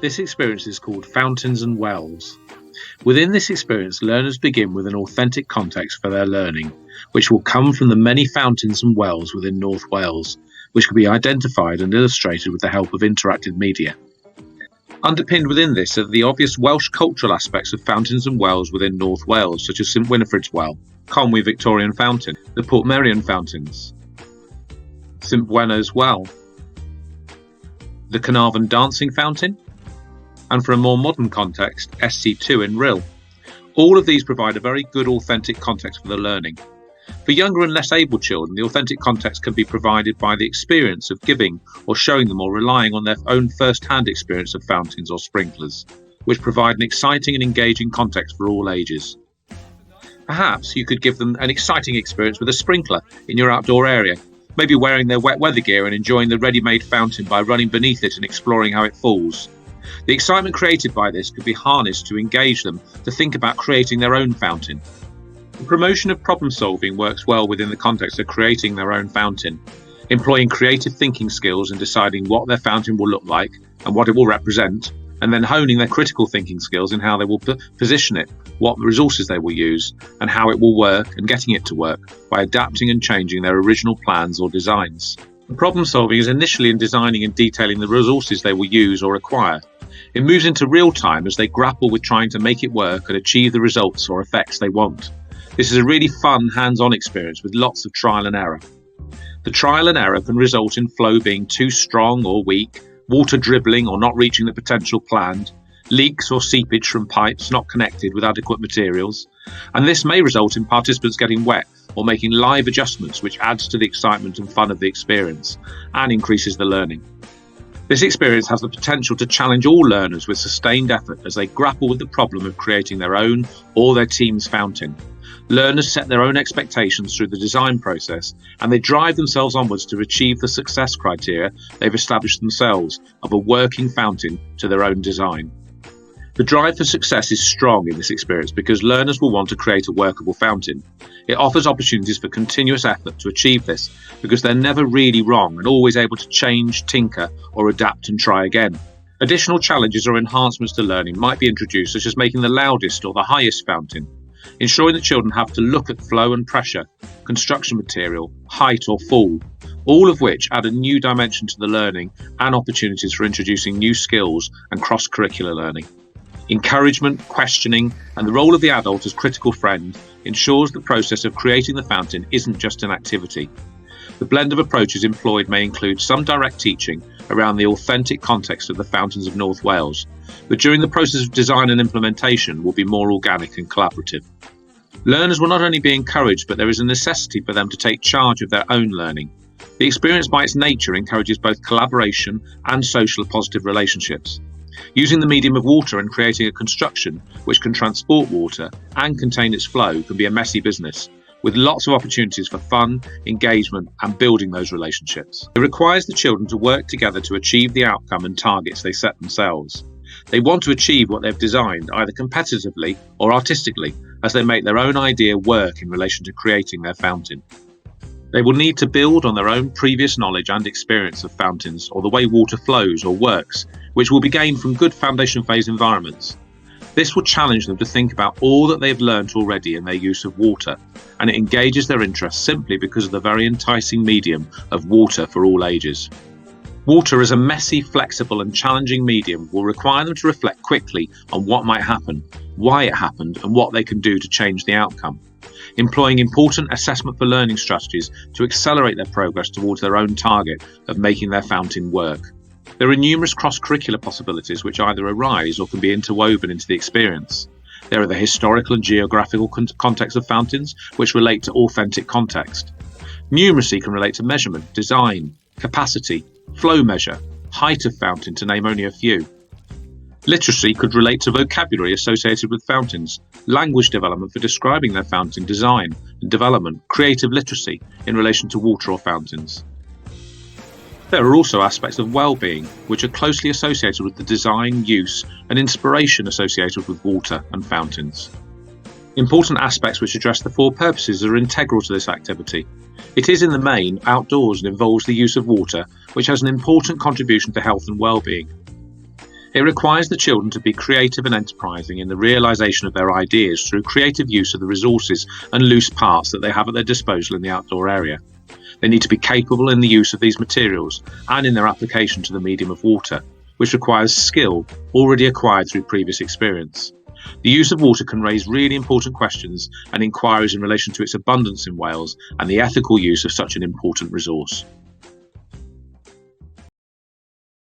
This experience is called Fountains and Wells. Within this experience, learners begin with an authentic context for their learning, which will come from the many fountains and wells within North Wales, which can be identified and illustrated with the help of interactive media. Underpinned within this are the obvious Welsh cultural aspects of fountains and wells within North Wales, such as St Winifred's Well, Conwy Victorian Fountain, the Portmeirion Fountains, St Bwenna's Well, the Carnarvon Dancing Fountain, and for a more modern context, SC2 in Rhyl. All of these provide a very good authentic context for the learning. For younger and less able children, the authentic context can be provided by the experience of giving or showing them or relying on their own first-hand experience of fountains or sprinklers, which provide an exciting and engaging context for all ages. Perhaps you could give them an exciting experience with a sprinkler in your outdoor area, maybe wearing their wet weather gear and enjoying the ready-made fountain by running beneath it and exploring how it falls. The excitement created by this could be harnessed to engage them to think about creating their own fountain. The promotion of problem solving works well within the context of creating their own fountain, employing creative thinking skills and deciding what their fountain will look like and what it will represent, and then honing their critical thinking skills in how they will position it, what resources they will use, and how it will work and getting it to work by adapting and changing their original plans or designs. The problem solving is initially in designing and detailing the resources they will use or acquire. It moves into real time as they grapple with trying to make it work and achieve the results or effects they want. This is a really fun, hands-on experience with lots of trial and error. The trial and error can result in flow being too strong or weak, water dribbling or not reaching the potential planned, leaks or seepage from pipes not connected with adequate materials, and this may result in participants getting wet or making live adjustments, which adds to the excitement and fun of the experience and increases the learning. This experience has the potential to challenge all learners with sustained effort as they grapple with the problem of creating their own or their team's fountain. Learners set their own expectations through the design process, and they drive themselves onwards to achieve the success criteria they've established themselves of a working fountain to their own design. The drive for success is strong in this experience because learners will want to create a workable fountain. It offers opportunities for continuous effort to achieve this because they're never really wrong and always able to change, tinker, or adapt and try again. Additional challenges or enhancements to learning might be introduced, such as making the loudest or the highest fountain, ensuring that children have to look at flow and pressure, construction material, height or fall, all of which add a new dimension to the learning and opportunities for introducing new skills and cross-curricular learning. Encouragement, questioning, and the role of the adult as critical friend ensures the process of creating the fountain isn't just an activity. The blend of approaches employed may include some direct teaching around the authentic context of the fountains of North Wales, but during the process of design and implementation will be more organic and collaborative. Learners will not only be encouraged, but there is a necessity for them to take charge of their own learning. The experience by its nature encourages both collaboration and social positive relationships. Using the medium of water and creating a construction which can transport water and contain its flow can be a messy business, with lots of opportunities for fun, engagement, and building those relationships. It requires the children to work together to achieve the outcome and targets they set themselves. They want to achieve what they've designed, either competitively or artistically, as they make their own idea work in relation to creating their fountain. They will need to build on their own previous knowledge and experience of fountains or the way water flows or works, which will be gained from good foundation phase environments. This will challenge them to think about all that they've learnt already in their use of water, and it engages their interest simply because of the very enticing medium of water for all ages. Water as a messy, flexible and challenging medium will require them to reflect quickly on what might happen, why it happened and what they can do to change the outcome, employing important assessment for learning strategies to accelerate their progress towards their own target of making their fountain work. There are numerous cross-curricular possibilities which either arise or can be interwoven into the experience. There are the historical and geographical context of fountains, which relate to authentic context. Numeracy can relate to measurement, design, capacity, flow measure, height of fountain, to name only a few. Literacy could relate to vocabulary associated with fountains, language development for describing their fountain design and development, creative literacy in relation to water or fountains. There are also aspects of well-being which are closely associated with the design, use and inspiration associated with water and fountains. Important aspects which address the four purposes are integral to this activity. It is in the main outdoors and involves the use of water, which has an important contribution to health and well-being. It requires the children to be creative and enterprising in the realisation of their ideas through creative use of the resources and loose parts that they have at their disposal in the outdoor area. They need to be capable in the use of these materials and in their application to the medium of water, which requires skill already acquired through previous experience. The use of water can raise really important questions and inquiries in relation to its abundance in Wales and the ethical use of such an important resource.